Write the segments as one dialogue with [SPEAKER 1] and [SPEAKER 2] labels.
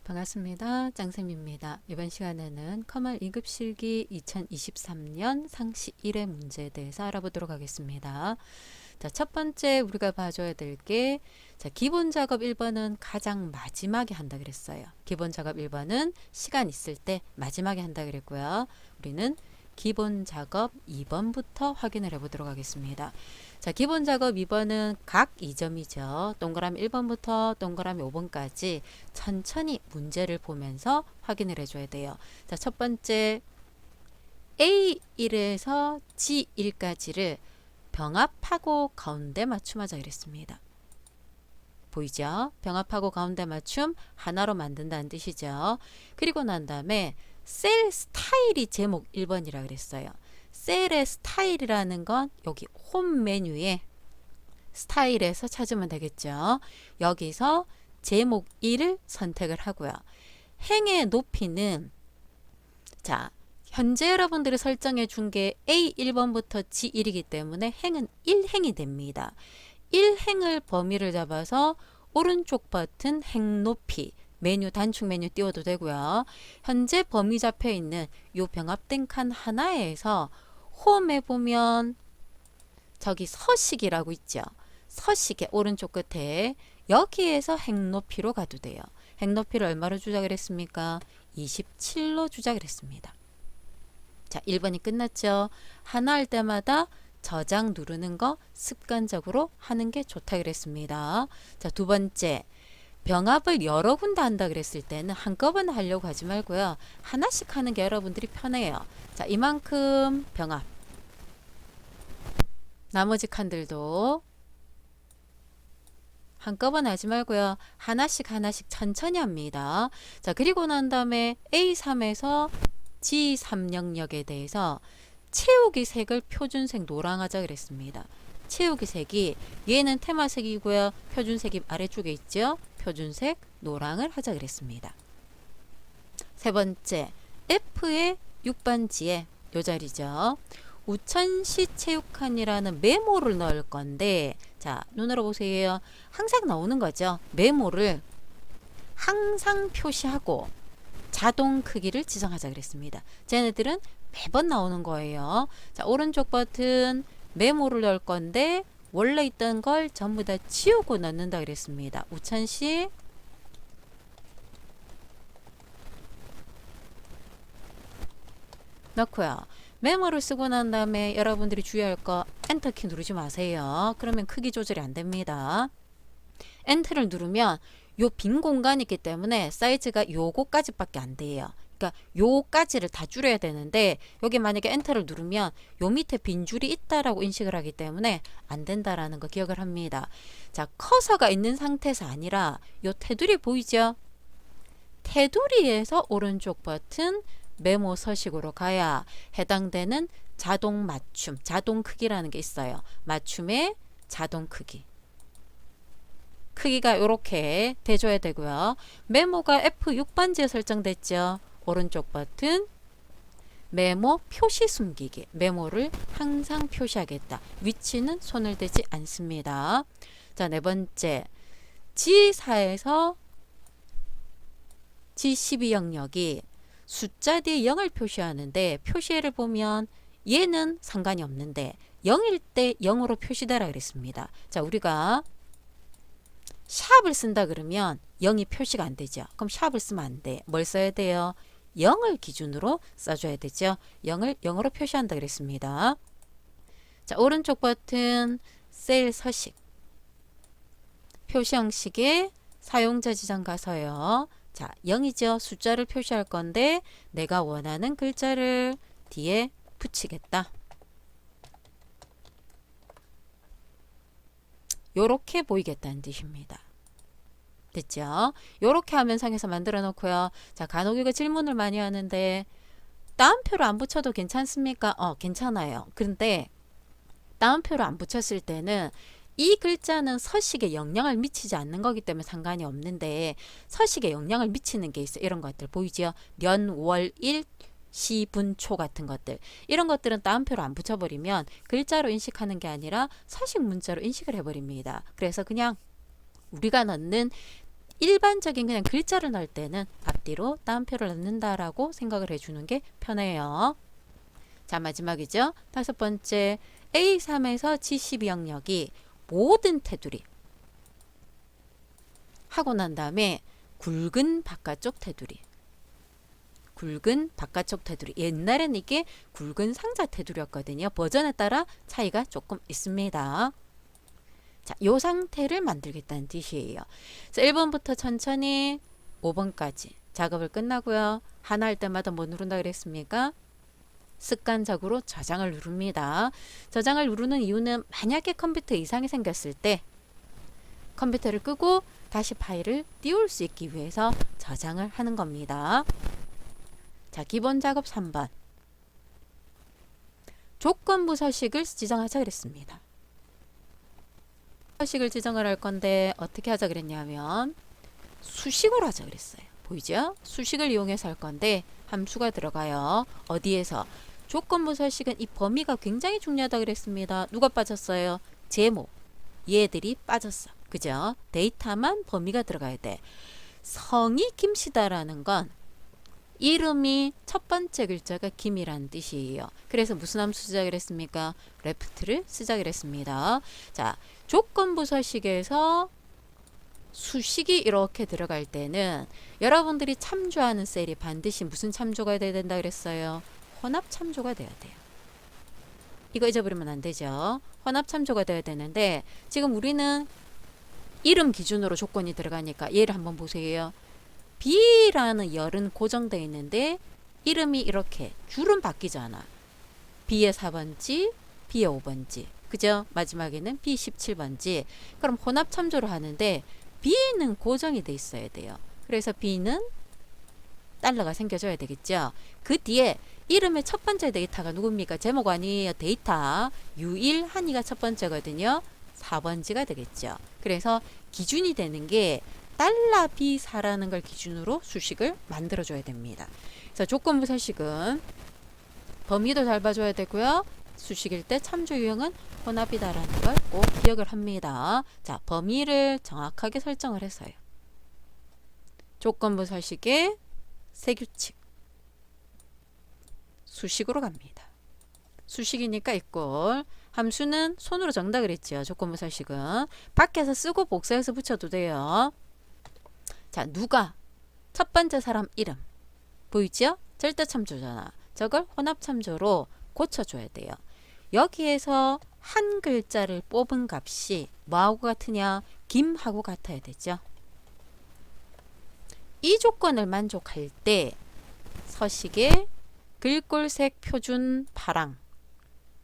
[SPEAKER 1] 반갑습니다. 짱쌤입니다. 이번 시간에는 커말 2급 실기 2023년 상시 1회 문제에 대해서 알아보도록 하겠습니다. 자, 첫 번째 우리가 봐줘야 될 게, 기본 작업 1번은 가장 마지막에 한다 그랬어요. 기본 작업 1번은 시간 있을 때 마지막에 한다 그랬고요. 우리는 기본 작업 2번부터 확인을 해보도록 하겠습니다. 자, 기본 작업 2번은 각 2점이죠. 동그라미 1번부터 동그라미 5번까지 천천히 문제를 보면서 확인을 해줘야 돼요. 자, 첫 번째 A1에서 G1까지를 병합하고 가운데 맞춤하자 그랬습니다. 보이죠? 병합하고 가운데 맞춤 하나로 만든다는 뜻이죠. 그리고 난 다음에 셀 스타일이 제목 1번이라 그랬어요. 셀의 스타일이라는 건 여기 홈 메뉴에 스타일에서 찾으면 되겠죠. 여기서 제목 1을 선택을 하고요. 행의 높이는, 자, 현재 여러분들이 설정해 준 게 A1번부터 G1이기 때문에 행은 1행이 됩니다. 1행을 범위를 잡아서 오른쪽 버튼 행 높이 메뉴 단축 메뉴 띄워도 되고요. 현재 범위 잡혀 있는 요 병합된 칸 하나에서 홈에 보면 저기 서식이라고 있죠. 서식의 오른쪽 끝에 여기에서 행 높이로 가도 돼요. 행 높이를 얼마로 주자 그랬습니까? 27로 주자 그랬습니다. 자, 1번이 끝났죠. 하나 할 때마다 저장 누르는 거 습관적으로 하는 게 좋다 그랬습니다. 자, 두 번째. 병합을 여러 군데 한다 그랬을 때는 한꺼번에 하려고 하지 말고요. 하나씩 하는 게 여러분들이 편해요. 자, 이만큼 병합. 나머지 칸들도 한꺼번에 하지 말고요. 하나씩 천천히 합니다. 자, 그리고 난 다음에 A3에서 G3 영역에 대해서 채우기 색을 표준색 노랑 하자 그랬습니다. 채우기 색이 얘는 테마색이고요. 표준색이 아래쪽에 있죠. 표준색 노랑을 하자 그랬습니다. 세 번째, F의 6번지에 요 자리죠. 우천시 체육관이라는 메모를 넣을 건데, 자, 눈으로 보세요. 항상 나오는 거죠. 메모를 항상 표시하고 자동 크기를 지정하자 그랬습니다. 쟤네들은 매번 나오는 거예요. 자, 오른쪽 버튼 메모를 넣을 건데 원래 있던 걸 전부 다 지우고 넣는다 그랬습니다. 우천시 넣고요. 메모를 쓰고 난 다음에 여러분들이 주의할 거 엔터키 누르지 마세요. 그러면 크기 조절이 안 됩니다. 엔터를 누르면 요 빈 공간이 있기 때문에 사이즈가 요거까지밖에 안 돼요. 그러니까 요까지를 다 줄여야 되는데 여기 만약에 엔터를 누르면 요 밑에 빈 줄이 있다라고 인식을 하기 때문에 안 된다라는 거 기억을 합니다. 자, 커서가 있는 상태에서 아니라 요 테두리 보이죠? 테두리에서 오른쪽 버튼 메모 서식으로 가야 해당되는 자동 맞춤, 자동 크기라는 게 있어요. 맞춤의 자동 크기. 크기가 이렇게 돼줘야 되고요. 메모가 F6번지에 설정됐죠. 오른쪽 버튼 메모 표시 숨기기. 메모를 항상 표시하겠다. 위치는 손을 대지 않습니다. 자, 네 번째. G4에서 G12 영역이 숫자 뒤에 0을 표시하는데 표시를 보면 얘는 상관이 없는데 0일 때 0으로 표시되라 그랬습니다. 자, 우리가 샵을 쓴다 그러면 0이 표시가 안 되죠. 그럼 샵을 쓰면 안 돼. 뭘 써야 돼요? 0을 기준으로 써줘야 되죠. 0을 0으로 표시한다 그랬습니다. 자, 오른쪽 버튼 셀 서식. 표시 형식에 사용자 지정 가서요. 자, 0이죠. 숫자를 표시할 건데 내가 원하는 글자를 뒤에 붙이겠다. 요렇게 보이겠다는 뜻입니다. 됐죠? 요렇게 화면상에서 만들어 놓고요. 자, 간혹 이거 질문을 많이 하는데 따옴표를 안 붙여도 괜찮습니까? 괜찮아요. 그런데 따옴표를 안 붙였을 때는 이 글자는 서식에 영향을 미치지 않는 거기 때문에 상관이 없는데 서식에 영향을 미치는 게 있어요. 이런 것들 보이죠? 년, 월, 일, 시, 분, 초 같은 것들. 이런 것들은 따옴표로 안 붙여버리면 글자로 인식하는 게 아니라 서식 문자로 인식을 해버립니다. 그래서 그냥 우리가 넣는 일반적인 그냥 글자를 넣을 때는 앞뒤로 따옴표를 넣는다라고 생각을 해주는 게 편해요. 자, 마지막이죠. 다섯 번째, A3에서 G12 영역이 모든 테두리 하고 난 다음에 굵은 바깥쪽 테두리. 굵은 바깥쪽 테두리. 옛날에는 이게 굵은 상자 테두리였거든요. 버전에 따라 차이가 조금 있습니다. 자, 요 상태를 만들겠다는 뜻이에요. 자, 1번부터 천천히 5번까지 작업을 끝나고요. 하나 할 때마다 뭐 누른다 그랬습니까? 습관적으로 저장을 누릅니다. 저장을 누르는 이유는 만약에 컴퓨터 이상이 생겼을 때 컴퓨터를 끄고 다시 파일을 띄울 수 있기 위해서 저장을 하는 겁니다. 자, 기본 작업 3번. 조건부 서식을 지정하자 그랬습니다. 서식을 지정을 할 건데 어떻게 하자 그랬냐면 수식으로 하자 그랬어요. 보이죠? 수식을 이용해서 할 건데 함수가 들어가요. 어디에서? 조건부 서식은 이 범위가 굉장히 중요하다 그랬습니다. 누가 빠졌어요? 제목. 얘들이 빠졌어. 그죠? 데이터만 범위가 들어가야 돼. 성이 김씨다라는 건 이름이 첫 번째 글자가 김이라는 뜻이에요. 그래서 무슨 함수 쓰자 그랬습니까? left를 쓰자 그랬습니다. 자, 조건부 서식에서 수식이 이렇게 들어갈 때는 여러분들이 참조하는 셀이 반드시 무슨 참조가 돼야 된다 그랬어요? 혼합 참조가 돼야 돼요. 이거 잊어버리면 안 되죠. 혼합 참조가 돼야 되는데 지금 우리는 이름 기준으로 조건이 들어가니까 얘를 한번 보세요. B라는 열은 고정되어 있는데 이름이 이렇게 줄은 바뀌잖아. B의 4번지, B의 5번지. 그죠? 마지막에는 B 17번지. 그럼 혼합 참조를 하는데 B는 고정이 돼 있어야 돼요. 그래서 B는 달러가 생겨줘야 되겠죠. 그 뒤에 이름의 첫 번째 데이터가 누굽니까? 제목 아니에요. 데이터. U1 한이가 첫 번째거든요. 4번지가 되겠죠. 그래서 기준이 되는 게 달러 B4라는 걸 기준으로 수식을 만들어줘야 됩니다. 그래서 조건부 서식은 범위도 잘 봐줘야 되고요. 수식일 때 참조 유형은 혼합이다라는 걸 꼭 기억을 합니다. 자, 범위를 정확하게 설정을 해서요. 조건부 서식의 세규칙. 수식으로 갑니다. 수식이니까 이꼴. 함수는 손으로 적는다 그랬죠. 조건부 서식은. 밖에서 쓰고 복사해서 붙여도 돼요. 자, 누가? 첫 번째 사람 이름. 보이죠? 절대 참조잖아. 저걸 혼합 참조로 고쳐줘야 돼요. 여기에서 한 글자를 뽑은 값이 뭐하고 같으냐? 김하고 같아야 되죠. 이 조건을 만족할 때 서식에 글꼴색 표준 파랑.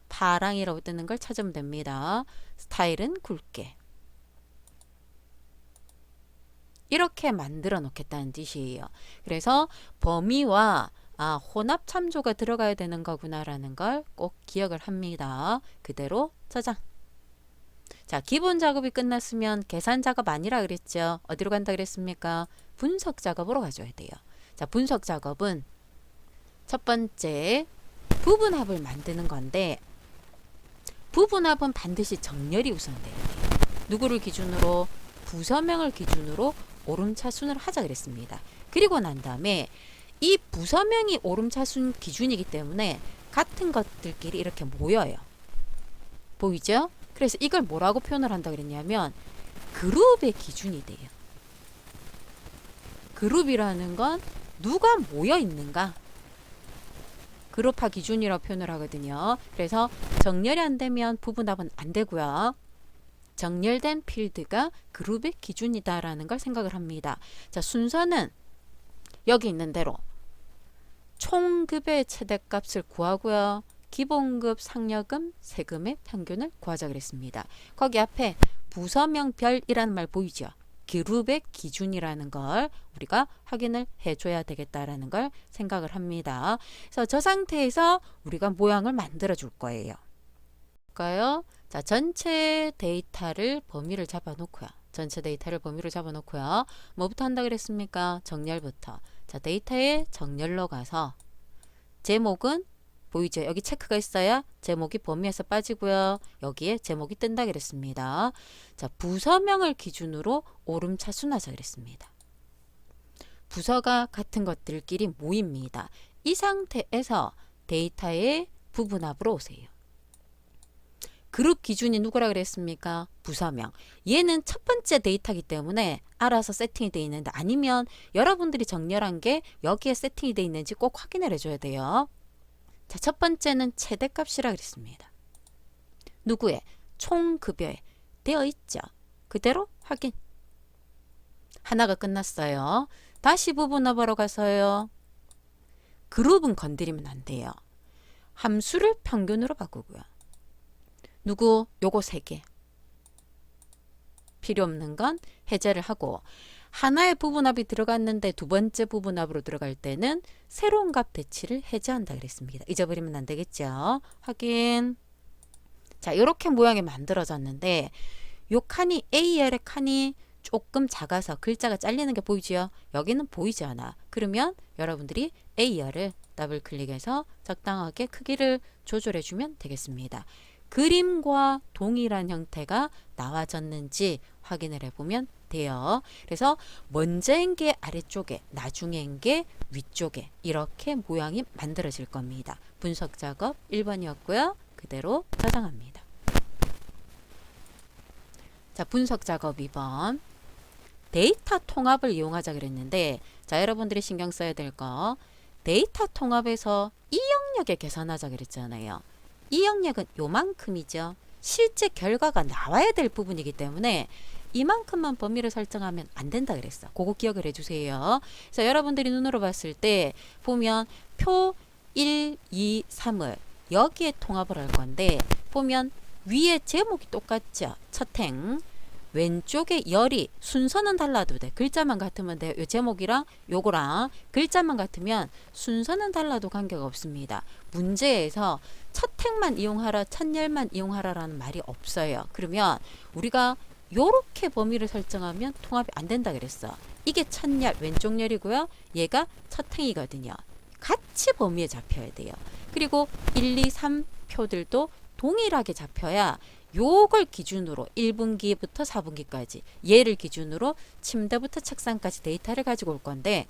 [SPEAKER 1] 파랑이라고 뜨는 걸 찾으면 됩니다. 스타일은 굵게. 이렇게 만들어 놓겠다는 뜻이에요. 그래서 범위와 혼합 참조가 들어가야 되는 거구나라는 걸 꼭 기억을 합니다. 그대로 저장. 자, 기본 작업이 끝났으면 계산 작업 아니라 그랬죠. 어디로 간다 그랬습니까? 분석 작업으로 가줘야 돼요. 자, 분석 작업은 첫 번째 부분합을 만드는 건데 부분합은 반드시 정렬이 우선돼야 돼요. 누구를 기준으로? 부서명을 기준으로 오름차순을 하자 그랬습니다. 그리고 난 다음에 이 부서명이 오름차순 기준이기 때문에 같은 것들끼리 이렇게 모여요. 보이죠? 그래서 이걸 뭐라고 표현을 한다 그랬냐면 그룹의 기준이 돼요. 그룹이라는 건 누가 모여 있는가? 그룹화 기준이라고 표현을 하거든요. 그래서 정렬이 안 되면 부분합은 안 되고요. 정렬된 필드가 그룹의 기준이다라는 걸 생각을 합니다. 자, 순서는 여기 있는 대로 총급의 최대값을 구하고요. 기본급, 상여금, 세금의 평균을 구하자 그랬습니다. 거기 앞에 부서명별이라는 말 보이죠? 그룹의 기준이라는 걸 우리가 확인을 해줘야 되겠다라는 걸 생각을 합니다. 그래서 저 상태에서 우리가 모양을 만들어 줄 거예요. 볼까요? 자, 전체 데이터를 범위를 잡아놓고요. 전체 데이터를 범위로 잡아놓고요. 뭐부터 한다 그랬습니까? 정렬부터. 자, 데이터의 정렬로 가서 제목은 보이죠? 여기 체크가 있어야 제목이 범위에서 빠지고요. 여기에 제목이 뜬다 그랬습니다. 자, 부서명을 기준으로 오름차순하자 그랬습니다. 부서가 같은 것들끼리 모입니다. 이 상태에서 데이터의 부분합으로 오세요. 그룹 기준이 누구라 그랬습니까? 부서명. 얘는 첫 번째 데이터이기 때문에 알아서 세팅이 되어 있는데, 아니면 여러분들이 정렬한 게 여기에 세팅이 되어 있는지 꼭 확인을 해줘야 돼요. 자, 첫 번째는 최대값이라 그랬습니다. 누구의? 총급여에 되어 있죠. 그대로 확인. 하나가 끝났어요. 다시 부분합으로 가서요. 그룹은 건드리면 안 돼요. 함수를 평균으로 바꾸고요. 누구? 요거 3개. 필요 없는 건 해제를 하고, 하나의 부분합이 들어갔는데 두 번째 부분합으로 들어갈 때는 새로운 값 대치를 해제한다 그랬습니다. 잊어버리면 안 되겠죠. 확인. 자, 이렇게 모양이 만들어졌는데 요 칸이 AL의 칸이 조금 작아서 글자가 잘리는 게 보이죠? 여기는 보이지 않아. 그러면 여러분들이 AR을 더블 클릭해서 적당하게 크기를 조절해 주면 되겠습니다. 그림과 동일한 형태가 나와졌는지 확인을 해보면 돼요. 그래서 먼저인 게 아래쪽에, 나중에인 게 위쪽에 이렇게 모양이 만들어질 겁니다. 분석 작업 1번이었고요. 그대로 저장합니다. 자, 분석 작업 2번. 데이터 통합을 이용하자 그랬는데, 자, 여러분들이 신경 써야 될 거, 데이터 통합에서 이 영역에 계산하자 그랬잖아요. 이 영역은 요만큼이죠. 실제 결과가 나와야 될 부분이기 때문에 이만큼만 범위를 설정하면 안 된다 그랬어. 그거 기억을 해주세요. 그래서 여러분들이 눈으로 봤을 때 보면 표 1, 2, 3을 여기에 통합을 할 건데, 보면 위에 제목이 똑같죠. 첫 행. 왼쪽에 열이, 순서는 달라도 돼. 글자만 같으면 돼요. 요 제목이랑 요거랑 글자만 같으면 순서는 달라도 관계가 없습니다. 문제에서 첫 행만 이용하라, 첫 열만 이용하라라는 말이 없어요. 그러면 우리가 요렇게 범위를 설정하면 통합이 안 된다 그랬어. 이게 첫 열, 왼쪽 열이고요. 얘가 첫 행이거든요. 같이 범위에 잡혀야 돼요. 그리고 1, 2, 3 표들도 동일하게 잡혀야 요걸 기준으로 1분기부터 4분기까지, 얘를 기준으로 침대부터 책상까지 데이터를 가지고 올 건데,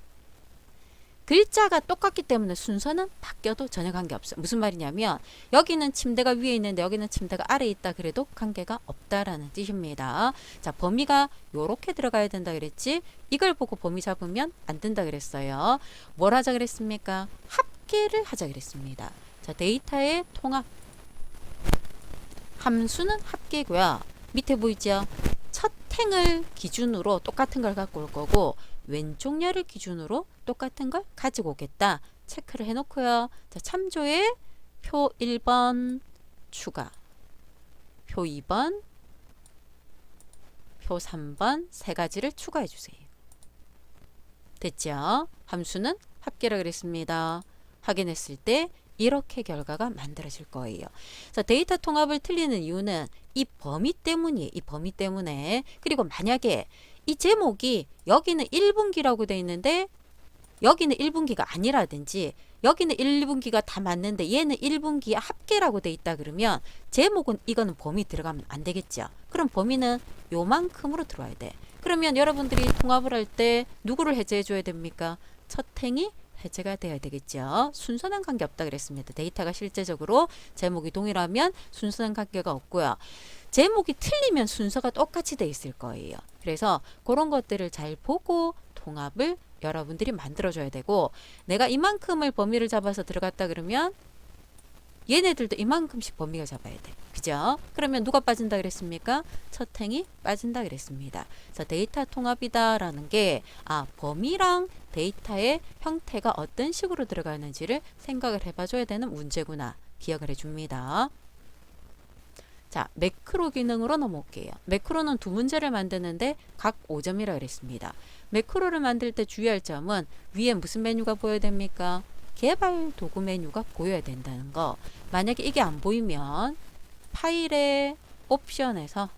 [SPEAKER 1] 글자가 똑같기 때문에 순서는 바뀌어도 전혀 관계없어요. 무슨 말이냐면 여기는 침대가 위에 있는데 여기는 침대가 아래에 있다 그래도 관계가 없다라는 뜻입니다. 자, 범위가 요렇게 들어가야 된다 그랬지, 이걸 보고 범위 잡으면 안 된다 그랬어요. 뭘 하자 그랬습니까? 합계를 하자 그랬습니다. 자, 데이터의 통합. 함수는 합계고요. 밑에 보이죠? 첫 행을 기준으로 똑같은 걸 갖고 올 거고, 왼쪽 열을 기준으로 똑같은 걸 가지고 오겠다. 체크를 해놓고요. 자, 참조에 표 1번 추가, 표 2번, 표 3번 세 가지를 추가해 주세요. 됐죠? 함수는 합계라 그랬습니다. 확인했을 때 이렇게 결과가 만들어질 거예요. 그래서 데이터 통합을 틀리는 이유는 이 범위 때문이에요. 이 범위 때문에. 그리고 만약에 이 제목이 여기는 1분기라고 돼 있는데 여기는 1분기가 아니라든지, 여기는 1분기가 다 맞는데 얘는 1분기 합계라고 돼 있다 그러면 제목은 이거는 범위 들어가면 안 되겠죠. 그럼 범위는 요만큼으로 들어와야 돼. 그러면 여러분들이 통합을 할 때 누구를 해제해 줘야 됩니까? 첫 행이 해제가 돼야 되겠죠. 순서는 관계없다 그랬습니다. 데이터가 실제적으로 제목이 동일하면 순서는 관계가 없고요. 제목이 틀리면 순서가 똑같이 돼 있을 거예요. 그래서 그런 것들을 잘 보고 통합을 여러분들이 만들어줘야 되고, 내가 이만큼을 범위를 잡아서 들어갔다 그러면 얘네들도 이만큼씩 범위가 잡아야 돼. 그죠? 그러면 누가 빠진다 그랬습니까? 첫 행이 빠진다 그랬습니다. 그래서 데이터 통합이다라는 게, 범위랑 데이터의 형태가 어떤 식으로 들어가는지를 생각을 해봐줘야 되는 문제구나. 기억을 해줍니다. 자, 매크로 기능으로 넘어올게요. 매크로는 두 문제를 만드는데 각 5점이라 그랬습니다. 매크로를 만들 때 주의할 점은 위에 무슨 메뉴가 보여야 됩니까? 개발 도구 메뉴가 보여야 된다는 거. 만약에 이게 안 보이면 파일의 옵션에서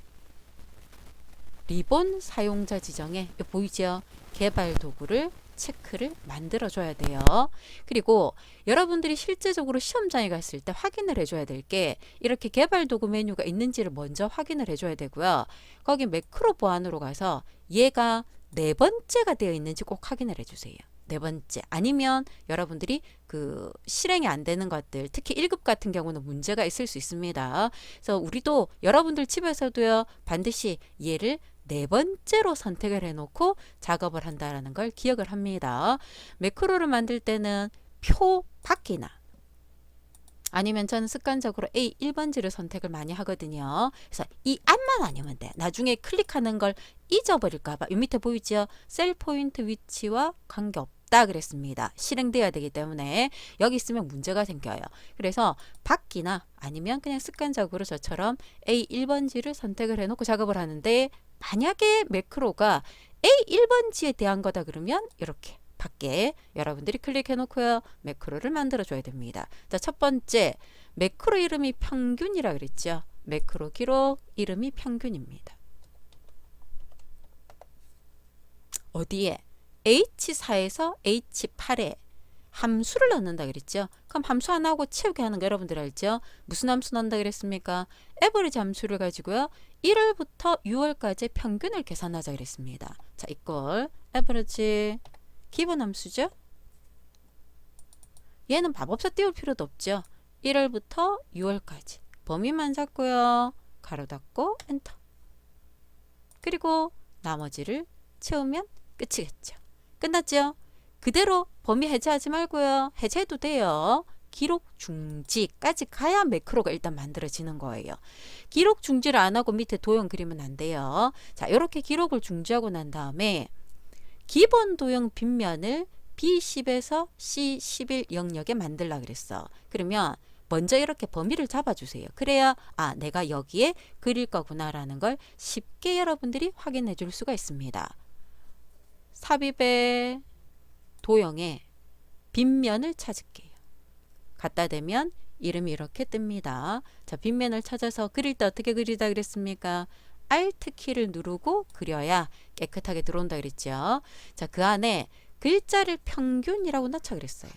[SPEAKER 1] 리본 사용자 지정에 보이죠? 개발 도구를 체크를 만들어 줘야 돼요. 그리고 여러분들이 실제적으로 시험장에 갔을 때 확인을 해줘야 될 게, 이렇게 개발 도구 메뉴가 있는지를 먼저 확인을 해줘야 되고요. 거기 매크로 보안으로 가서 얘가 네 번째가 되어 있는지 꼭 확인을 해주세요. 네 번째. 아니면 여러분들이 그 실행이 안 되는 것들, 특히 1급 같은 경우는 문제가 있을 수 있습니다. 그래서 우리도 여러분들 집에서도요, 반드시 얘를 네 번째로 선택을 해놓고 작업을 한다라는 걸 기억을 합니다. 매크로를 만들 때는 표 밖이나 아니면 저는 습관적으로 A 1번지를 선택을 많이 하거든요. 그래서 이 앞만 아니면 돼. 나중에 클릭하는 걸 잊어버릴까봐. 이 밑에 보이죠? 셀 포인트 위치와 관계없다 그랬습니다. 실행돼야 되기 때문에 여기 있으면 문제가 생겨요. 그래서 밖이나 아니면 그냥 습관적으로 저처럼 A 1번지를 선택을 해놓고 작업을 하는데, 만약에 매크로가 A 1번지에 대한 거다 그러면 이렇게 밖에 여러분들이 클릭해 놓고요, 매크로를 만들어 줘야 됩니다. 자, 첫 번째, 매크로 이름이 평균이라 그랬죠. 매크로 기록 이름이 평균입니다. 어디에? H4에서 H8에 함수를 넣는다 그랬죠. 그럼 함수 하나하고 채우기 하는 거 여러분들 알죠? 무슨 함수 넣는다 그랬습니까? 에버리지 함수를 가지고요, 1월부터 6월까지 평균을 계산하자 그랬습니다. 자, 이걸 에버리지 기본 함수죠. 얘는 마법사 띄울 필요도 없죠. 1월부터 6월까지 범위만 잡고요, 가로 닫고 엔터. 그리고 나머지를 채우면 끝이겠죠. 끝났죠? 그대로 범위 해제하지 말고요, 해제해도 돼요. 기록 중지까지 가야 매크로가 일단 만들어지는 거예요. 기록 중지를 안 하고 밑에 도형 그리면 안 돼요. 자, 이렇게 기록을 중지하고 난 다음에 기본 도형 빗면을 B10에서 C11 영역에 만들라 그랬어. 그러면 먼저 이렇게 범위를 잡아주세요. 그래야 내가 여기에 그릴 거구나라는 걸 쉽게 여러분들이 확인해 줄 수가 있습니다. 삽입의 도형에 빗면을 찾을게요. 갖다 대면 이름이 이렇게 뜹니다. 자, 빗면을 찾아서 그릴 때 어떻게 그리다 그랬습니까? Alt 키를 누르고 그려야 깨끗하게 들어온다 그랬죠. 자, 그 안에 글자를 평균이라고 넣자 그랬어요.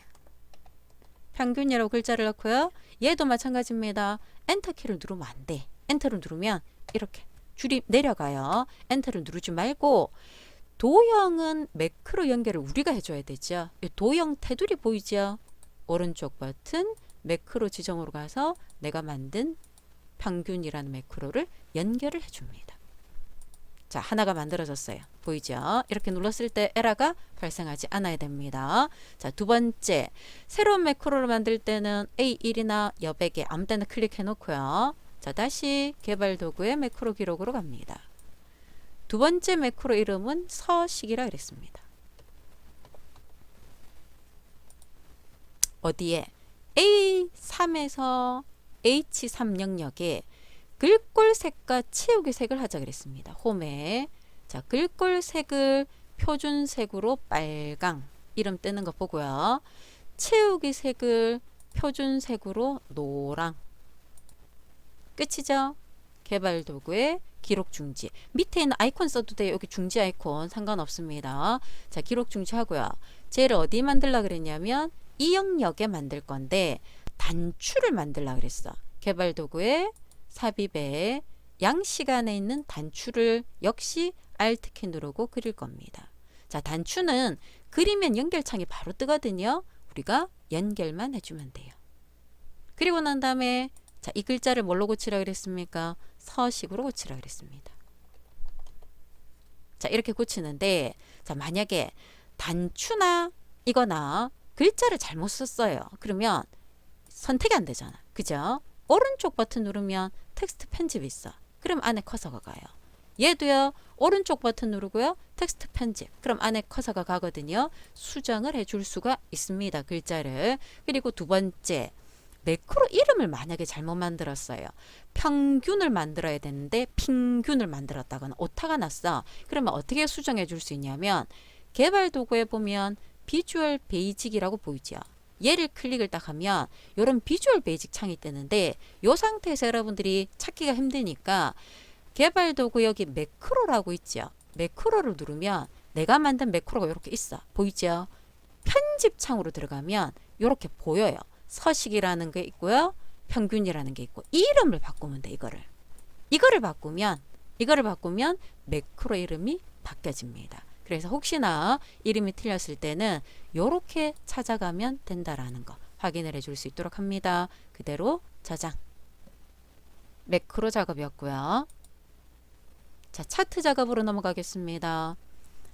[SPEAKER 1] 평균이라고 글자를 넣고요. 얘도 마찬가지입니다. 엔터 키를 누르면 안 돼. 엔터를 누르면 이렇게 줄이 내려가요. 엔터를 누르지 말고 도형은 매크로 연결을 우리가 해줘야 되죠. 이 도형 테두리 보이죠? 오른쪽 버튼 매크로 지정으로 가서 내가 만든 평균이라는 매크로를 연결을 해줍니다. 자, 하나가 만들어졌어요. 보이죠? 이렇게 눌렀을 때 에러가 발생하지 않아야 됩니다. 자, 두 번째, 새로운 매크로를 만들 때는 A1이나 여백에 아무 때나 클릭해 놓고요. 자, 다시 개발 도구의 매크로 기록으로 갑니다. 두 번째 매크로 이름은 서식이라 그랬습니다. 어디에? A3에서 H3 영역에 글꼴색과 채우기 색을 하자 그랬습니다. 홈에. 자, 글꼴색을 표준색으로 빨강 이름 뜨는 거 보고요. 채우기 색을 표준색으로 노랑. 끝이죠? 개발 도구에 기록 중지. 밑에 있는 아이콘 써도 돼요. 여기 중지 아이콘 상관없습니다. 자, 기록 중지하고요. 쟤를 어디 만들라 그랬냐면 이 영역에 만들 건데 단추를 만들라 그랬어. 개발 도구에 삽입에 양시간에 있는 단추를 역시 Alt 키 누르고 그릴 겁니다. 자, 단추는 그리면 연결창이 바로 뜨거든요. 우리가 연결만 해주면 돼요. 그리고 난 다음에 자, 이 글자를 뭘로 고치라 그랬습니까? 서식으로 고치라 그랬습니다. 자, 이렇게 고치는데, 자, 만약에 단추나 이거나 글자를 잘못 썼어요. 그러면 선택이 안 되잖아. 그죠? 오른쪽 버튼 누르면 텍스트 편집이 있어. 그럼 안에 커서가 가요. 얘도요, 오른쪽 버튼 누르고요, 텍스트 편집. 그럼 안에 커서가 가거든요. 수정을 해줄 수가 있습니다. 글자를. 그리고 두 번째, 매크로 이름을 만약에 잘못 만들었어요. 평균을 만들어야 되는데 핑균을 만들었다거나 오타가 났어. 그러면 어떻게 수정해 줄 수 있냐면 개발 도구에 보면 비주얼 베이직이라고 보이죠. 얘를 클릭을 딱 하면 이런 비주얼 베이직 창이 뜨는데 이 상태에서 여러분들이 찾기가 힘드니까 개발 도구 여기 매크로라고 있죠. 매크로를 누르면 내가 만든 매크로가 이렇게 있어. 보이죠? 편집 창으로 들어가면 이렇게 보여요. 서식이라는 게 있고요. 평균이라는 게 있고 이름을 바꾸면 돼. 이거를 바꾸면 매크로 이름이 바뀌어집니다. 그래서 혹시나 이름이 틀렸을 때는 요렇게 찾아가면 된다라는 거 확인을 해줄 수 있도록 합니다. 그대로 저장. 매크로 작업이었고요. 자, 차트 작업으로 넘어가겠습니다.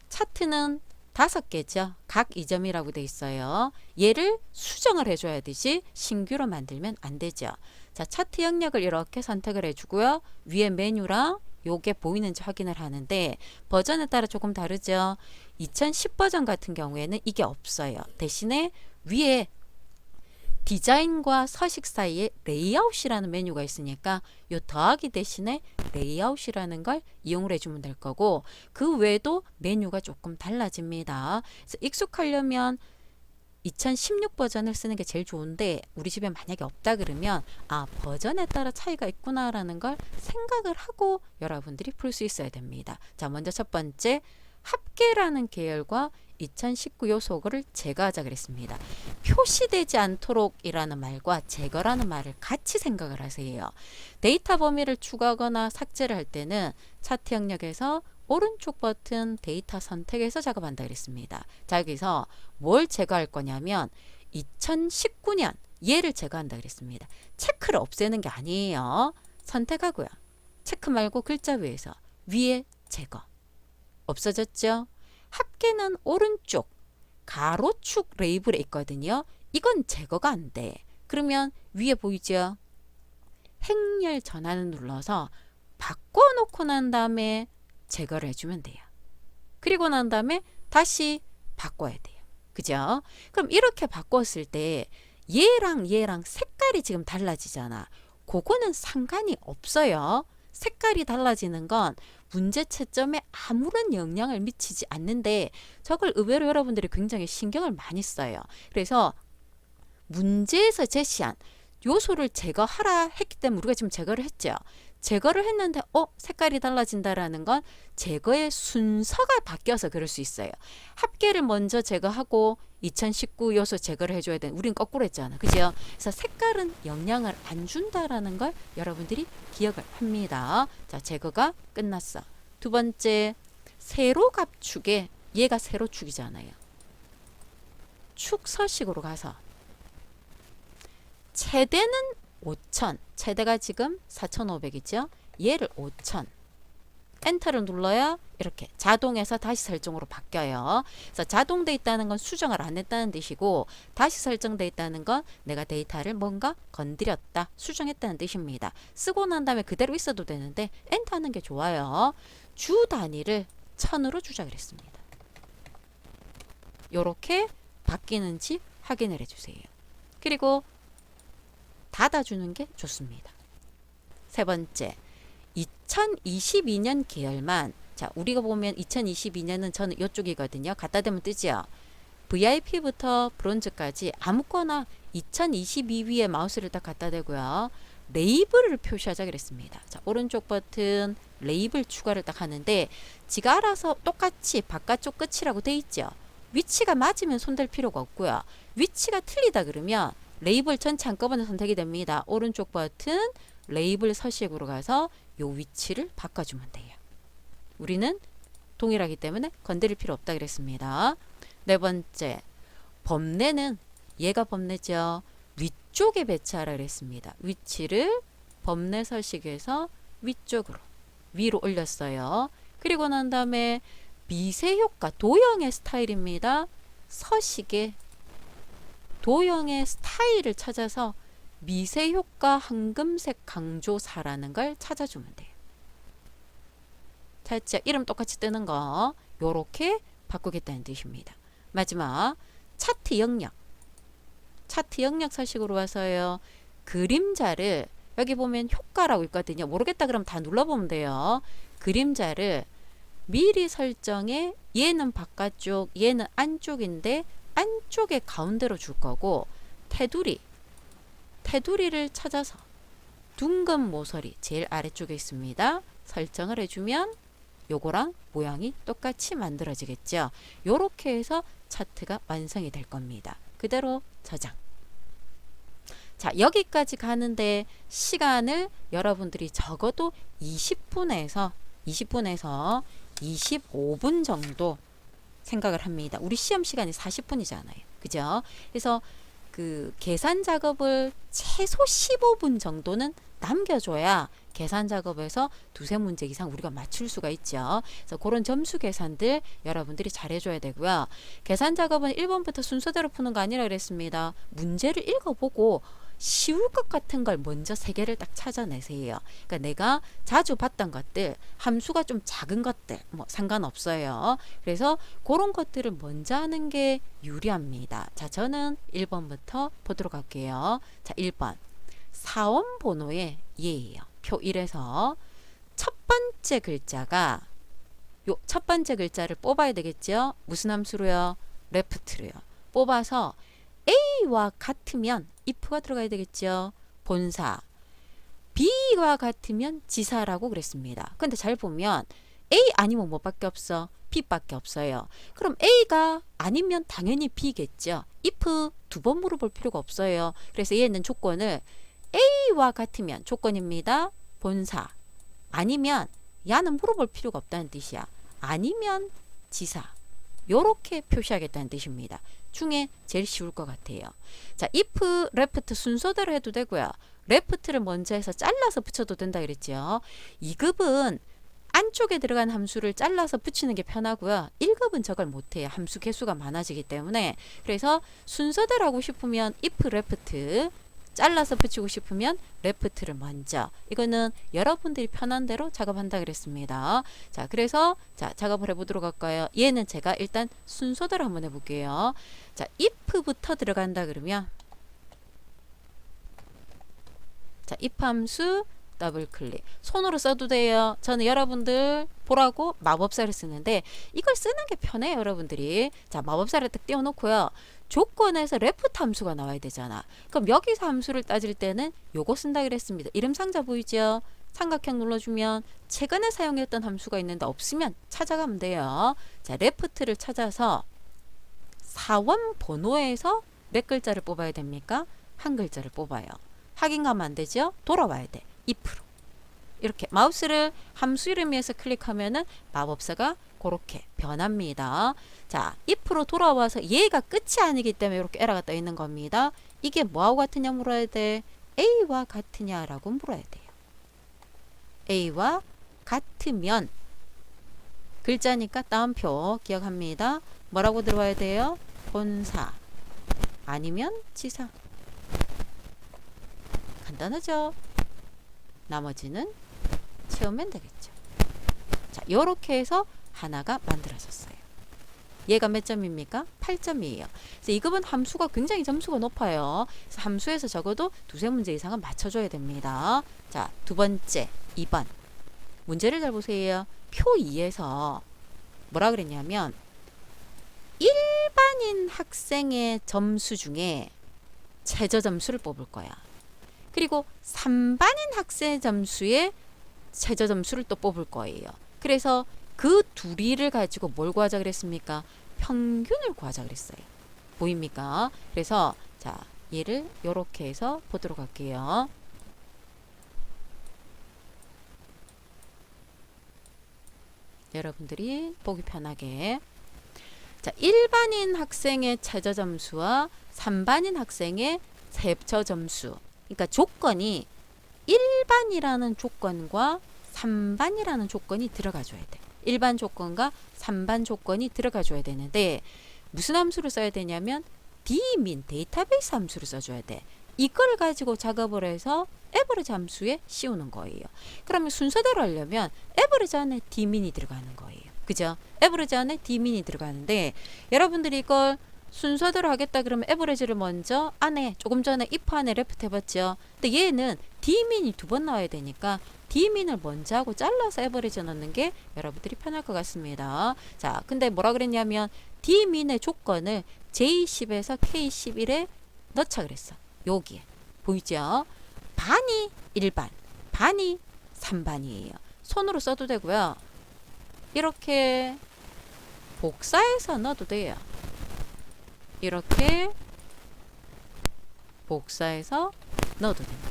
[SPEAKER 1] 차트는 5개죠. 각 2점이라고 돼 있어요. 얘를 수정을 해줘야 되지 신규로 만들면 안 되죠. 자, 차트 영역을 이렇게 선택을 해주고요. 위에 메뉴랑 요게 보이는지 확인을 하는데 버전에 따라 조금 다르죠. 2010 버전 같은 경우에는 이게 없어요. 대신에 위에 디자인과 서식 사이에 레이아웃이라는 메뉴가 있으니까 요 더하기 대신에 레이아웃이라는 걸 이용을 해주면 될 거고 그 외에도 메뉴가 조금 달라집니다. 그래서 익숙하려면 2016 버전을 쓰는 게 제일 좋은데 우리 집에 만약에 없다 그러면 아 버전에 따라 차이가 있구나라는 걸 생각을 하고 여러분들이 풀 수 있어야 됩니다. 자, 먼저 첫 번째 합계라는 계열과 2019 요소를 제거하자 그랬습니다. 표시되지 않도록 이라는 말과 제거라는 말을 같이 생각을 하세요. 데이터 범위를 추가하거나 삭제를 할 때는 차트 영역에서 오른쪽 버튼 데이터 선택에서 작업한다 그랬습니다. 자, 여기서 뭘 제거할 거냐면 2019년 얘를 제거한다 그랬습니다. 체크를 없애는 게 아니에요. 선택하고요. 체크 말고 글자 위에서 위에 제거. 없어졌죠? 합계는 오른쪽 가로축 레이블에 있거든요. 이건 제거가 안 돼. 그러면 위에 보이죠? 행렬 전환을 눌러서 바꿔놓고 난 다음에 제거를 해주면 돼요. 그리고 난 다음에 다시 바꿔야 돼요. 그죠? 그럼 이렇게 바꿨을 때 얘랑 색깔이 지금 달라지잖아. 그거는 상관이 없어요. 색깔이 달라지는 건 문제 채점에 아무런 영향을 미치지 않는데 저걸 의외로 여러분들이 굉장히 신경을 많이 써요. 그래서 문제에서 제시한 요소를 제거하라 했기 때문에 우리가 지금 제거를 했죠. 제거를 했는데 색깔이 달라진다라는 건 제거의 순서가 바뀌어서 그럴 수 있어요. 합계를 먼저 제거하고 2019 요소 제거를 해줘야 되는 우린 거꾸로 했잖아. 그죠? 그래서 색깔은 영향을 안 준다라는 걸 여러분들이 기억을 합니다. 자, 제거가 끝났어. 두 번째, 세로 갑축에 얘가 세로축이잖아요. 축 서식으로 가서 최대는 5,000, 최대가 지금 4,500이죠. 얘를 5,000. 엔터를 눌러야 이렇게 자동에서 다시 설정으로 바뀌어요. 그래서 자동돼 있다는 건 수정을 안 했다는 뜻이고 다시 설정돼 있다는 건 내가 데이터를 뭔가 건드렸다, 수정했다는 뜻입니다. 쓰고 난 다음에 그대로 있어도 되는데 엔터 하는 게 좋아요. 주 단위를 1000으로 주자 그랬습니다. 요렇게 바뀌는지 확인을 해주세요. 그리고 닫아주는 게 좋습니다. 세 번째, 2022년 계열만, 자, 우리가 보면 2022년은 저는 이쪽이거든요. 갖다 대면 뜨죠. VIP부터 브론즈까지 아무거나 2022 위에 마우스를 딱 갖다 대고요. 레이블을 표시하자 그랬습니다. 자, 오른쪽 버튼 레이블 추가를 딱 하는데 지가 알아서 똑같이 바깥쪽 끝이라고 돼 있죠. 위치가 맞으면 손댈 필요가 없고요. 위치가 틀리다 그러면 레이블 전체 한꺼번에 선택이 됩니다. 오른쪽 버튼 레이블 서식으로 가서 요 위치를 바꿔주면 돼요. 우리는 동일하기 때문에 건드릴 필요 없다 그랬습니다. 네 번째, 범례는 얘가 범례죠. 위쪽에 배치하라 그랬습니다. 위치를 범례 서식에서 위쪽으로 위로 올렸어요. 그리고 난 다음에 미세 효과 도형의 스타일입니다. 서식에 도형의 스타일을 찾아서 미세 효과 황금색 강조사라는 걸 찾아주면 돼요. 찾죠? 이름 똑같이 뜨는 거 요렇게 바꾸겠다는 뜻입니다. 마지막 차트 영역. 차트 영역 서식으로 와서요. 그림자를 여기 보면 효과라고 있거든요. 모르겠다 그러면 다 눌러보면 돼요. 그림자를 미리 설정해 얘는 바깥쪽, 얘는 안쪽인데 안쪽에 가운데로 줄 거고 테두리를 찾아서 둥근 모서리 제일 아래쪽에 있습니다. 설정을 해주면 요거랑 모양이 똑같이 만들어지겠죠. 요렇게 해서 차트가 완성이 될 겁니다. 그대로 저장. 자, 여기까지 가는데 시간을 여러분들이 적어도 20분에서 25분 정도 생각을 합니다. 우리 시험 시간이 40분이잖아요. 그죠? 그래서 그 계산 작업을 최소 15분 정도는 남겨줘야 계산 작업에서 두세 문제 이상 우리가 맞출 수가 있죠. 그래서 그런 점수 계산들 여러분들이 잘 해줘야 되고요. 계산 작업은 1번부터 순서대로 푸는 거 아니라 그랬습니다. 문제를 읽어보고 쉬울 것 같은 걸 먼저 세 개를 딱 찾아내세요. 그러니까 내가 자주 봤던 것들, 함수가 좀 작은 것들 뭐 상관없어요. 그래서 그런 것들을 먼저 하는 게 유리합니다. 자, 저는 1번부터 보도록 할게요. 자, 1번. 사원 번호의 예예요. 표 1에서 첫 번째 글자가 요 첫 번째 글자를 뽑아야 되겠죠? 무슨 함수로요? 레프트로요. 뽑아서 A와 같으면 if가 들어가야 되겠죠. 본사. B와 같으면 지사라고 그랬습니다. 근데 잘 보면 A 아니면 뭐밖에 없어? B밖에 없어요. 그럼 A가 아니면 당연히 B겠죠. if 두 번 물어볼 필요가 없어요. 그래서 얘는 조건을 A와 같으면 조건입니다. 본사. 아니면 야는 물어볼 필요가 없다는 뜻이야. 아니면 지사. 요렇게 표시하겠다는 뜻입니다. 중에 제일 쉬울 것 같아요. 자, if, left 순서대로 해도 되고요. left를 먼저 해서 잘라서 붙여도 된다 그랬죠. 2급은 안쪽에 들어간 함수를 잘라서 붙이는 게 편하고요. 1급은 저걸 못해요. 함수 개수가 많아지기 때문에. 그래서 순서대로 하고 싶으면 if, left 잘라서 붙이고 싶으면 left를 먼저. 이거는 여러분들이 편한 대로 작업한다 그랬습니다. 자, 그래서 자, 작업을 해보도록 할까요? 얘는 제가 일단 순서대로 한번 해볼게요. 자, if부터 들어간다 그러면 자, if 함수 더블 클릭. 손으로 써도 돼요. 저는 여러분들 보라고 마법사를 쓰는데 이걸 쓰는 게 편해요, 여러분들이. 자, 마법사를 딱 띄워놓고요. 조건에서 레프트 함수가 나와야 되잖아. 그럼 여기서 함수를 따질 때는 요거 쓴다 그랬습니다. 이름 상자 보이죠? 삼각형 눌러주면 최근에 사용했던 함수가 있는데 없으면 찾아가면 돼요. 자, 레프트를 찾아서 사원 번호에서 몇 글자를 뽑아야 됩니까? 한 글자를 뽑아요. 확인하면 안 되죠? 돌아와야 돼. if로. 이렇게 마우스를 함수 이름에서 클릭하면은 마법사가 그렇게 변합니다. 자, if로 돌아와서 얘가 끝이 아니기 때문에 이렇게 에러가 떠 있는 겁니다. 이게 뭐하고 같으냐 물어야 돼? A와 같으냐라고 물어야 돼요. A와 같으면 글자니까 따옴표 기억합니다. 뭐라고 들어와야 돼요? 본사 아니면 지사. 간단하죠? 나머지는 채우면 되겠죠. 자, 요렇게 해서 하나가 만들어졌어요. 얘가 몇 점입니까? 8점이에요. 그래서 2급은 함수가 굉장히 점수가 높아요. 그래서 함수에서 적어도 두세 문제 이상은 맞춰줘야 됩니다. 자, 두 번째 2번 문제를 잘 보세요. 표 2에서 뭐라 그랬냐면 일반인 학생의 점수 중에 최저 점수를 뽑을 거야. 그리고 3반인 학생 점수에 최저 점수를 또 뽑을 거예요. 그래서 그 둘이를 가지고 뭘 구하자 그랬습니까? 평균을 구하자 그랬어요. 보입니까? 그래서 자, 얘를 이렇게 해서 보도록 할게요. 여러분들이 보기 편하게. 자, 일반인 학생의 최저 점수와 3반인 학생의 최저 점수. 그러니까 조건이 1반이라는 조건과 3반이라는 조건이 들어가줘야 돼. 1반 조건과 3반 조건이 들어가줘야 되는데 무슨 함수를 써야 되냐면 dmin 데이터베이스 함수를 써줘야 돼. 이걸 가지고 작업을 해서 에버리지 함수에 씌우는 거예요. 그러면 순서대로 하려면 에버리지 안에 dmin이 들어가는 거예요. 그죠? 에버리지 안에 dmin이 들어가는데 여러분들이 이걸 순서대로 하겠다 그러면 에버리지를 먼저 안에 조금 전에 if 안에 레프트 해봤죠. 근데 얘는 dmin이 두 번 나와야 되니까 dmin을 먼저 하고 잘라서 에버리지 넣는 게 여러분들이 편할 것 같습니다. 자, 근데 뭐라 그랬냐면 dmin의 조건을 J10에서 K11에 넣자 그랬어. 여기에 보이죠? 반이 1반, 반이 3반이에요. 손으로 써도 되고요. 이렇게 복사해서 넣어도 돼요. 이렇게 복사해서 넣어도 됩니다.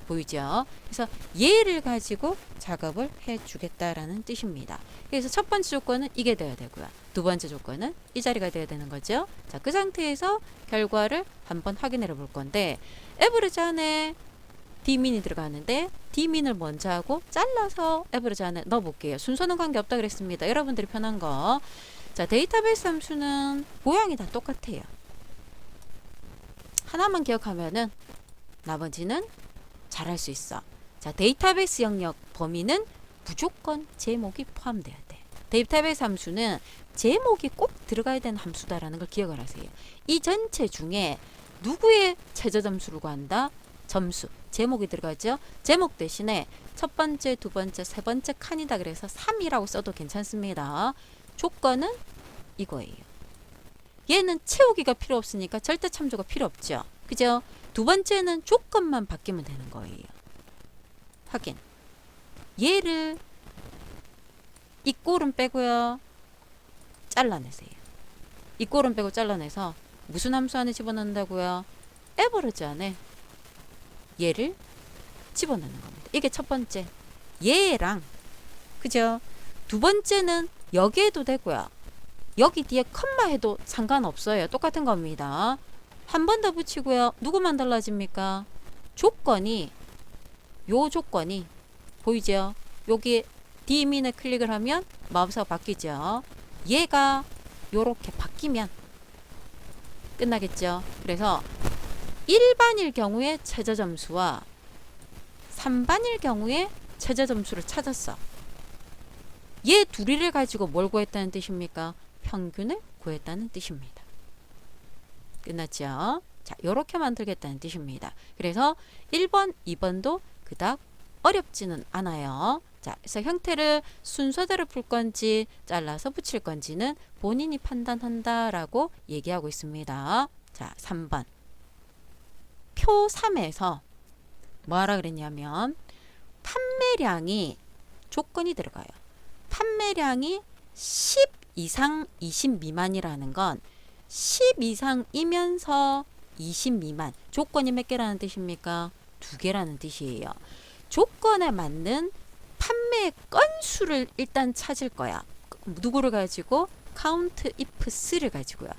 [SPEAKER 1] 보이죠? 그래서 얘를 가지고 작업을 해 주겠다라는 뜻입니다. 그래서 첫 번째 조건은 이게 돼야 되고요. 두 번째 조건은 이 자리가 돼야 되는 거죠. 자, 그 상태에서 결과를 한번 확인해 볼 건데 에버리지 안에 D민이 들어가는데 D민을 먼저 하고 잘라서 에버리지 안에 넣어 볼게요. 순서는 관계없다 그랬습니다. 여러분들이 편한 거. 자, 데이터베이스 함수는 모양이 다 똑같아요. 하나만 기억하면은 나머지는 잘할 수 있어. 자, 데이터베이스 영역 범위는 무조건 제목이 포함돼야 돼. 데이터베이스 함수는 제목이 꼭 들어가야 되는 함수다라는 걸 기억을 하세요. 이 전체 중에 누구의 최저 점수를 구한다? 점수, 제목이 들어가죠. 제목 대신에 첫 번째, 두 번째, 세 번째 칸이다 그래서 3이라고 써도 괜찮습니다. 조건은 이거예요. 얘는 채우기가 필요 없으니까 절대 참조가 필요 없죠. 그죠? 두 번째는 조건만 바뀌면 되는 거예요. 확인. 얘를 이 꼴은 빼고요. 잘라내세요. 이 꼴은 빼고 잘라내서 무슨 함수 안에 집어넣는다고요? 에버리지 안에 얘를 집어넣는 겁니다. 이게 첫 번째. 얘랑 그죠? 두 번째는 여기에도 되고요. 여기 뒤에 컴마 해도 상관없어요. 똑같은 겁니다. 한 번 더 붙이고요. 누구만 달라집니까? 조건이 요 조건이 보이죠? 여기 D민을 클릭을 하면 마법사가 바뀌죠. 얘가 요렇게 바뀌면 끝나겠죠. 그래서 1반일 경우에 최저 점수와 3반일 경우에 최저 점수를 찾았어. 얘 둘이를 가지고 뭘 구했다는 뜻입니까? 평균을 구했다는 뜻입니다. 끝났죠? 자, 요렇게 만들겠다는 뜻입니다. 그래서 1번, 2번도 그닥 어렵지는 않아요. 자, 그래서 형태를 순서대로 풀 건지 잘라서 붙일 건지는 본인이 판단한다라고 얘기하고 있습니다. 자, 3번. 표 3에서 뭐하라 그랬냐면 판매량이 조건이 들어가요. 판매량이 10 이상 20 미만이라는 건 10 이상이면서 20 미만. 조건이 몇 개라는 뜻입니까? 2개라는 뜻이에요. 조건에 맞는 판매 건수를 일단 찾을 거야. 누구를 가지고? count ifs를 가지고요.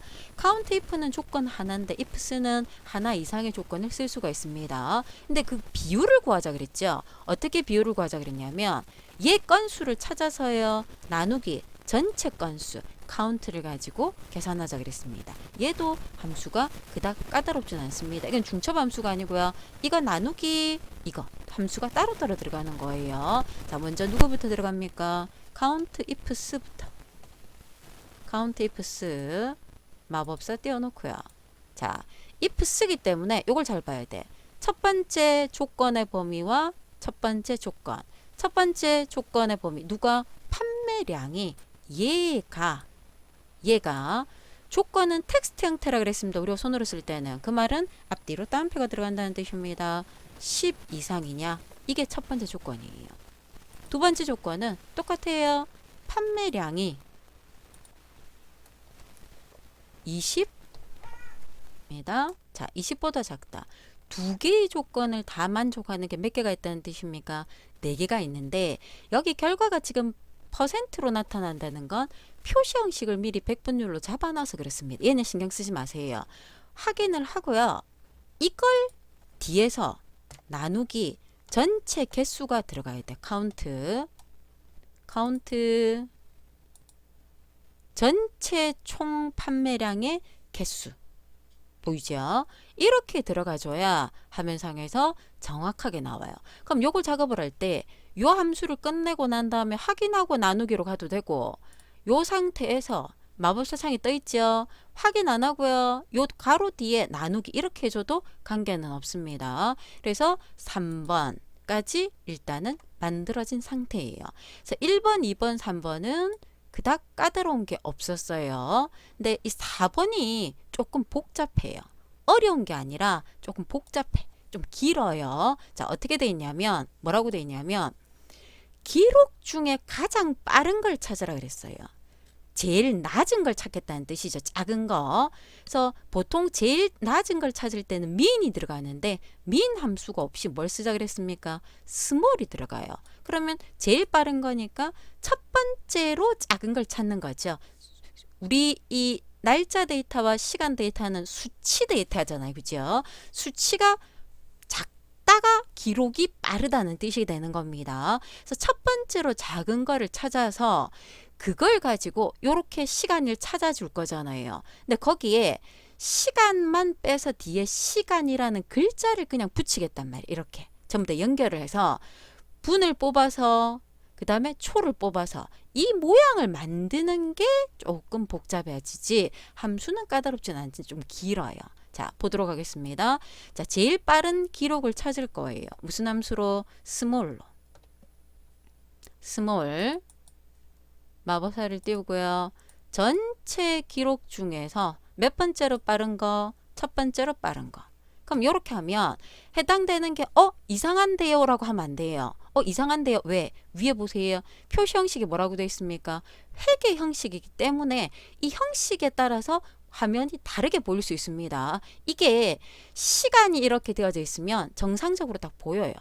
[SPEAKER 1] count if는 조건 하나인데 ifs는 하나 이상의 조건을 쓸 수가 있습니다. 근데 그 비율을 구하자 그랬죠. 어떻게 비율을 구하자 그랬냐면 얘 건수를 찾아서요. 나누기 전체 건수 count를 가지고 계산하자 그랬습니다. 얘도 함수가 그닥 까다롭진 않습니다. 이건 중첩 함수가 아니고요. 이거 나누기 이거 함수가 따로따로 들어가는 거예요. 자, 먼저 누구부터 들어갑니까? count ifs부터. count ifs 마법사 띄워놓고요. 자, ifs기 때문에 이걸 잘 봐야 돼. 첫 번째 조건의 범위와 첫 번째 조건. 첫 번째 조건의 범위 누가? 판매량이 얘가 조건은 텍스트 형태라 그랬습니다. 우리가 손으로 쓸 때는 그 말은 앞뒤로 따옴표가 들어간다는 뜻입니다. 10 이상이냐? 이게 첫 번째 조건이에요. 두 번째 조건은 똑같아요. 판매량이 20입니다. 자, 20보다 작다. 두 개의 조건을 다 만족하는 게 몇 개가 있다는 뜻입니까? 4개가 있는데 여기 결과가 지금 퍼센트로 나타난다는 건 표시 형식을 미리 백분율로 잡아놔서 그렇습니다. 얘는 신경 쓰지 마세요. 확인을 하고요. 이걸 뒤에서 나누기 전체 개수가 들어가야 돼. 카운트 전체 총 판매량의 개수 보이죠? 이렇게 들어가줘야 화면상에서 정확하게 나와요. 그럼 요걸 작업을 할 때 요 함수를 끝내고 난 다음에 확인하고 나누기로 가도 되고 요 상태에서 마법사 창이 떠 있죠. 확인 안 하고요. 요 가로 뒤에 나누기 이렇게 해줘도 관계는 없습니다. 그래서 3번까지 일단은 만들어진 상태예요. 그래서 1번, 2번, 3번은 그닥 까다로운 게 없었어요. 근데 이 4번이 조금 복잡해요. 어려운 게 아니라 조금 복잡해. 좀 길어요. 자, 어떻게 돼 있냐면 뭐라고 돼 있냐면 기록 중에 가장 빠른 걸 찾으라 그랬어요. 제일 낮은 걸 찾겠다는 뜻이죠. 작은 거. 그래서 보통 제일 낮은 걸 찾을 때는 민이 들어가는데 민 함수가 없이 뭘 쓰자 그랬습니까? 스몰이 들어가요. 그러면 제일 빠른 거니까 첫 번째로 작은 걸 찾는 거죠. 우리 이 날짜 데이터와 시간 데이터는 수치 데이터잖아요. 그죠? 수치가 작다가 기록이 빠르다는 뜻이 되는 겁니다. 그래서 첫 번째로 작은 거를 찾아서 그걸 가지고 요렇게 시간을 찾아줄 거잖아요. 근데 거기에 시간만 빼서 뒤에 시간이라는 글자를 그냥 붙이겠단 말이에요. 이렇게 전부 다 연결을 해서 분을 뽑아서 그 다음에 초를 뽑아서 이 모양을 만드는 게 조금 복잡해지지 함수는 까다롭진 않지 좀 길어요. 자, 보도록 하겠습니다. 자, 제일 빠른 기록을 찾을 거예요. 무슨 함수로? 스몰로. 스몰 마법사를 띄우고요. 전체 기록 중에서 몇 번째로 빠른 거? 첫 번째로 빠른 거. 그럼 이렇게 하면 해당되는 게 이상한데요 라고 하면 안 돼요. 이상한데요. 왜? 위에 보세요. 표시 형식이 뭐라고 되어 있습니까? 회계 형식이기 때문에 이 형식에 따라서 화면이 다르게 보일 수 있습니다. 이게 시간이 이렇게 되어져 있으면 정상적으로 딱 보여요.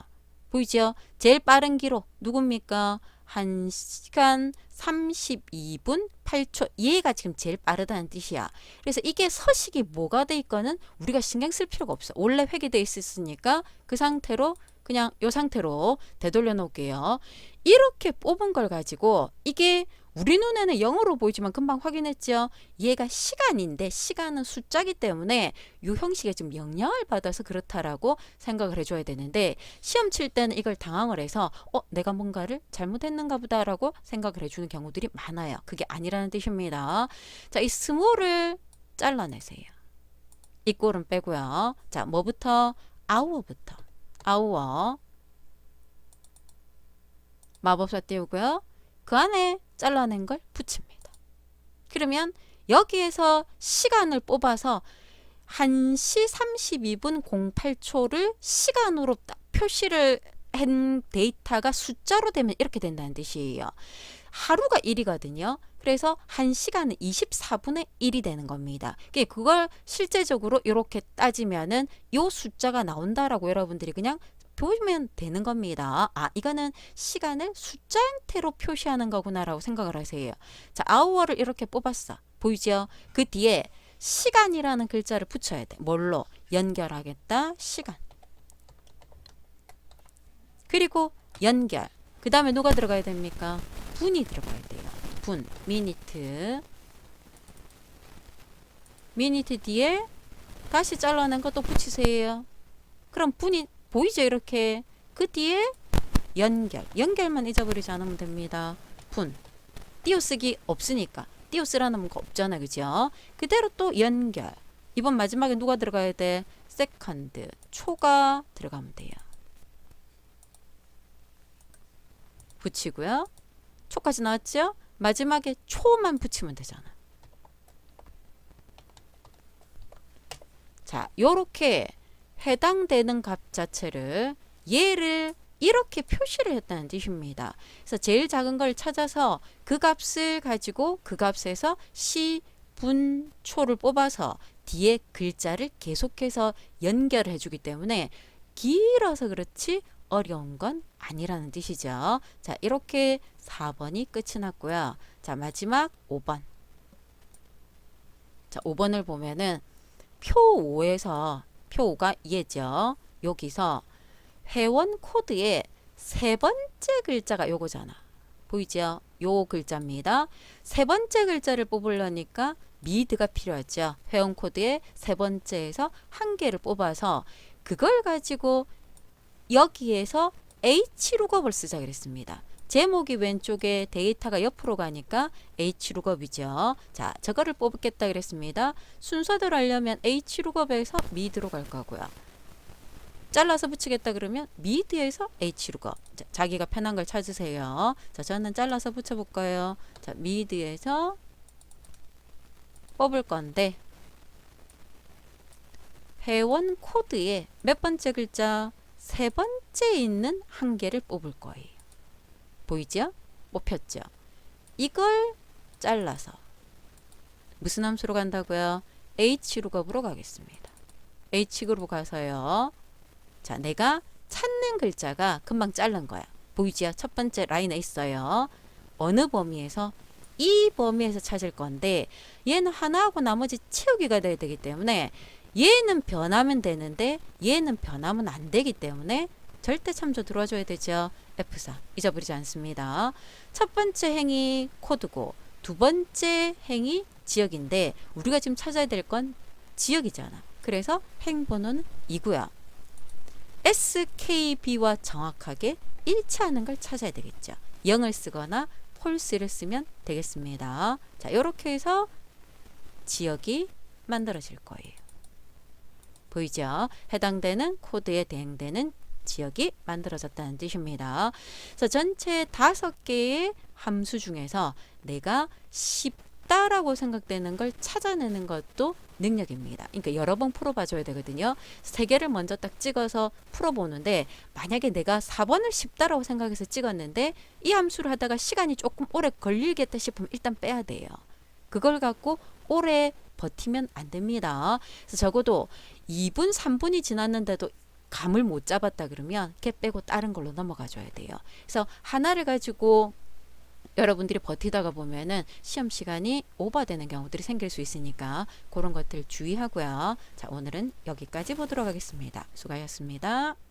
[SPEAKER 1] 보이죠? 제일 빠른 기록 누굽니까? 1시간 32분 8초. 얘가 지금 제일 빠르다는 뜻이야. 그래서 이게 서식이 뭐가 돼 있거는 우리가 신경 쓸 필요가 없어. 원래 회계돼 있었으니까 그 상태로 그냥 이 상태로 되돌려 놓을게요. 이렇게 뽑은 걸 가지고 이게 우리 눈에는 0으로 보이지만 금방 확인했죠. 얘가 시간인데 시간은 숫자기 때문에 이 형식에 좀 영향을 받아서 그렇다라고 생각을 해줘야 되는데 시험 칠 때는 이걸 당황을 해서 내가 뭔가를 잘못했는가 보다라고 생각을 해주는 경우들이 많아요. 그게 아니라는 뜻입니다. 자, 이 스몰을 잘라내세요. 이 꼴은 빼고요. 자, 뭐부터? 아우어부터. 아우어 마법사 띄우고요. 그 안에 잘라낸 걸 붙입니다. 그러면 여기에서 시간을 뽑아서 1시 32분 08초를 시간으로 딱 표시를 한 데이터가 숫자로 되면 이렇게 된다는 뜻이에요. 하루가 1이거든요. 그래서 1시간은 24분의 1이 되는 겁니다. 그걸 실제적으로 이렇게 따지면은 요 숫자가 나온다라고 여러분들이 그냥 보면 되는 겁니다. 이거는 시간을 숫자 형태로 표시하는 거구나라고 생각을 하세요. 자, 아워를 이렇게 뽑았어. 보이죠? 그 뒤에 시간이라는 글자를 붙여야 돼. 뭘로? 연결하겠다. 시간. 그리고 연결. 그 다음에 누가 들어가야 됩니까? 분이 들어가야 돼요. 분. 미니트. 미니트 뒤에 다시 잘라낸 거 또 붙이세요. 그럼 분이 보이죠? 이렇게. 그 뒤에 연결. 연결만 잊어버리지 않으면 됩니다. 분. 띄어쓰기 없으니까. 띄어쓰라는 거 없잖아. 그죠? 그대로 또 연결. 이번 마지막에 누가 들어가야 돼? 세컨드. 초가 들어가면 돼요. 붙이고요. 초까지 나왔죠? 마지막에 초만 붙이면 되잖아. 자, 요렇게 해당되는 값 자체를 얘를 이렇게 표시를 했다는 뜻입니다. 그래서 제일 작은 걸 찾아서 그 값을 가지고 그 값에서 시, 분, 초를 뽑아서 뒤에 글자를 계속해서 연결을 해주기 때문에 길어서 그렇지 어려운 건 아니라는 뜻이죠. 자, 이렇게 4번이 끝이 났고요. 자, 마지막 5번. 자, 5번을 보면은 표 5에서 표 5가 얘죠. 여기서 회원 코드의 세 번째 글자가 요거잖아. 보이죠? 요 글자입니다. 세 번째 글자를 뽑으려니까 미드가 필요하죠. 회원 코드의 세 번째에서 한 개를 뽑아서 그걸 가지고 여기에서 H룩업을 쓰자 그랬습니다. 제목이 왼쪽에 데이터가 옆으로 가니까 H룩업이죠. 자, 저거를 뽑겠다 그랬습니다. 순서대로 하려면 H룩업에서 미드로 갈 거고요. 잘라서 붙이겠다 그러면 미드에서 H룩업. 자, 자기가 편한 걸 찾으세요. 자, 저는 잘라서 붙여볼까요? 자, 미드에서 뽑을 건데 회원 코드의 몇 번째 글자? 세 번째 있는 한 개를 뽑을 거예요. 보이죠? 뽑혔죠? 이걸 잘라서 무슨 함수로 간다고요? H룩업으로 가겠습니다. H그룹으로 가서요. 자, 내가 찾는 글자가 금방 자른 거야. 보이죠? 첫 번째 라인에 있어요. 어느 범위에서 이 범위에서 찾을 건데 얘는 하나하고 나머지 치우기가 돼야 되기 때문에 얘는 변하면 되는데 얘는 변하면 안 되기 때문에 절대 참조 들어와줘야 되죠. F4 잊어버리지 않습니다. 첫 번째 행이 코드고 두 번째 행이 지역인데 우리가 지금 찾아야 될 건 지역이잖아. 그래서 행 번호는 2고요. SKB와 정확하게 일치하는 걸 찾아야 되겠죠. 0을 쓰거나 폴스를 쓰면 되겠습니다. 자, 이렇게 해서 지역이 만들어질 거예요. 보이죠? 해당되는 코드에 대응되는 지역이 만들어졌다는 뜻입니다. 그래서 전체 5개의 함수 중에서 내가 쉽다라고 생각되는 걸 찾아내는 것도 능력입니다. 그러니까 여러 번 풀어봐줘야 되거든요. 3개를 먼저 딱 찍어서 풀어보는데 만약에 내가 4번을 쉽다라고 생각해서 찍었는데 이 함수를 하다가 시간이 조금 오래 걸리겠다 싶으면 일단 빼야 돼요. 그걸 갖고 오래 버티면 안 됩니다. 그래서 적어도 2분, 3분이 지났는데도 감을 못 잡았다 그러면 걔 빼고 다른 걸로 넘어가 줘야 돼요. 그래서 하나를 가지고 여러분들이 버티다가 보면은 시험 시간이 오버되는 경우들이 생길 수 있으니까 그런 것들 주의하고요. 자, 오늘은 여기까지 보도록 하겠습니다. 수고하셨습니다.